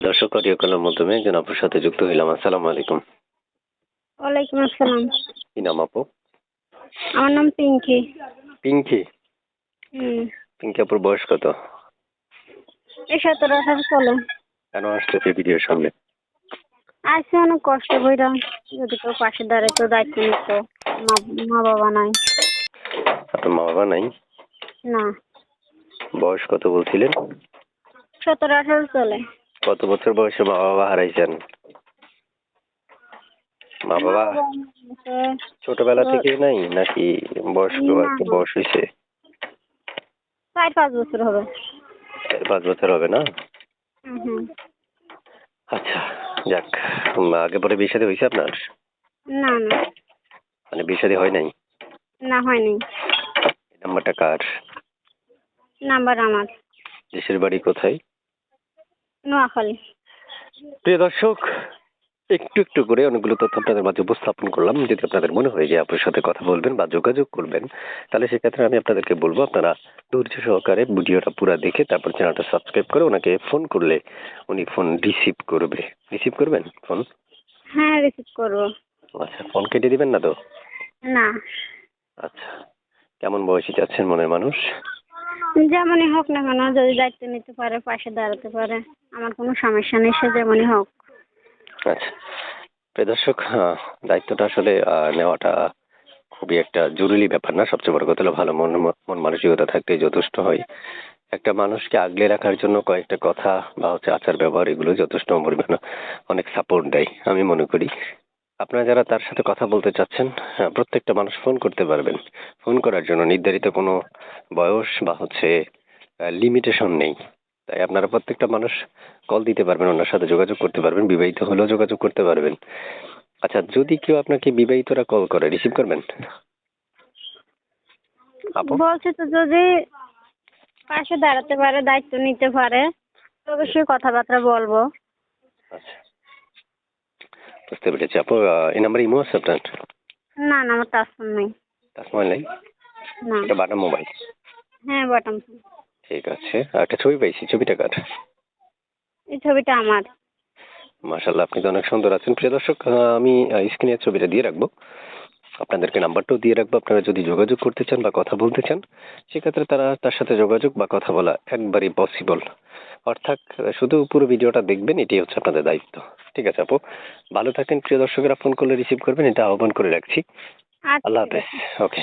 দর্শক অডিও কলের মাধ্যমে একজন আপুর সাথে যুক্ত হইলাম। আসসালামু আলাইকুম। ওয়ালাইকুম আসসালাম। কি নাম আপু? আমার নাম পিঙ্কি। পিঙ্কি? হুম। পিঙ্কি আপুর বয়স কত? এই 17-18 চলে। কেন আসতেছে ভিডিওর সামনে? আছে অনেক কষ্ট কইরা, যদি কেউ পাশে দাঁড়াইতো, দায়িত্ব নিত। মা বাবা নাই। আপনার মা বাবা নাই? না। বয়স কত বলছিলেন? 17-18 চলে। কত বছর বয়সে মা বাবা হারাইছেন? মা বাবা ছোটবেলা থেকেই নাই নাকি বয়স্ক একটা বয়স হয়েছে? 4-5 বছর হবে। 4-5 বছর হবে না? হুম। আচ্ছা, যাক। আগে পরে বিয়ে শাদী হয়েছে আপনার? না না। মানে বিয়ে শাদী হয় নাই? না, হয়নি। এই নাম্বারটা কার? নাম্বার আমার। দেশের বাড়ি কোথায়? নোয়াখালী। প্রিয় দর্শক, একটু একটু করে অনেকগুলো তথ্য আপনাদের মাঝে উপস্থাপন করলাম। যদি আপনাদের মনে হয় যে আপনার সাথে কথা বলবেন বা যোগাযোগ করবেন, তাহলে সেক্ষেত্রে আমি আপনাদেরকে বলবো আপনারা ধৈর্য সহকারে ভিডিওটা পুরো দেখে তারপর চ্যানেলটা সাবস্ক্রাইব করে ওনাকে ফোন করলে উনি ফোন রিসিভ করবে। রিসিভ করবেন ফোন? হ্যাঁ, রিসিভ করবো। আচ্ছা, ফোন কেটে দিবেন না তো? না। আচ্ছা, কেমন বয়সী চাচ্ছেন মনের মানুষ? যেমনই হোক না কেন, যদি দায়িত্ব নিতে পারে, পাশে দাঁড়াতে পারে, আমার কোনো সমস্যা নেই, সে যেমনই হোক। আচ্ছা, প্রিয় দর্শক, দায়িত্বটা আসলে নেওয়াটা খুবই একটা জরুরি ব্যাপার না? সবচেয়ে বড় কথা হলো ভালো মন মানসিকতা থাকতেই যথেষ্ট হয়। একটা মানুষকে আগলে রাখার জন্য কয়েকটা কথা বা আচার ব্যবহার এগুলো যথেষ্ট পরিমাণে অনেক সাপোর্ট দেয় আমি মনে করি। আপনারা যারা তার সাথে কথা বলতে চাচ্ছেন, প্রত্যেকটা মানুষ ফোন করতে পারবেন। ফোন করার জন্য নির্ধারিত কোনো বয়স বা লিমিটেশন নেই। তাই আপনারা প্রত্যেকটা মানুষ কল দিতে পারবেন, ওনার সাথে যোগাযোগ করতে পারবেন, বিবাহিত হলেও যোগাযোগ করতে পারবেন। আচ্ছা, যদি কেউ আপনাকে বিবাহিতরা কল করে রিসিভ করবেন আপু? বলছে তো, যদি পাশে দাঁড়াতে পারে, দায়িত্ব নিতে পারে, অবশ্যই কথাবার্তা বলবো। আচ্ছা, বুঝতে পেরেছি আপু। এই নাম্বারে ইমো আছে আপনার? না না, আমার টাচ ফোন নেই। টাচ মোবাইল নেই? না। এটা বাটন মোবাইল? হ্যাঁ, বটম ফোন। ঠিক আছে। একটা ছবি পাইছি, ছবিটা কার? এই ছবিটা আমার। মাশাআল্লাহ, আপনি তো অনেক সুন্দর আছেন। প্রিয় দর্শক, আমি স্ক্রিনে ছবিটা দিয়ে রাখবো, আপনাদেরকে নাম্বারটাও দিয়ে রাখবো। আপনারা যদি যোগাযোগ করতে চান বা কথা বলতে চান, সেক্ষেত্রে তার সাথে যোগাযোগ বা কথা বলা একবারই পসিবল। অর্থাৎ শুধু পুরো ভিডিওটা দেখবেন, এটাই হচ্ছে আপনাদের দায়িত্ব। ঠিক আছে আপু, ভালো থাকেন। প্রিয় দর্শকেরা ফোন করলে রিসিভ করবেন, এটা আহ্বান করে রাখছি। আচ্ছা, আল্লাহ ঠিক হাফেজ। আছে। ওকে।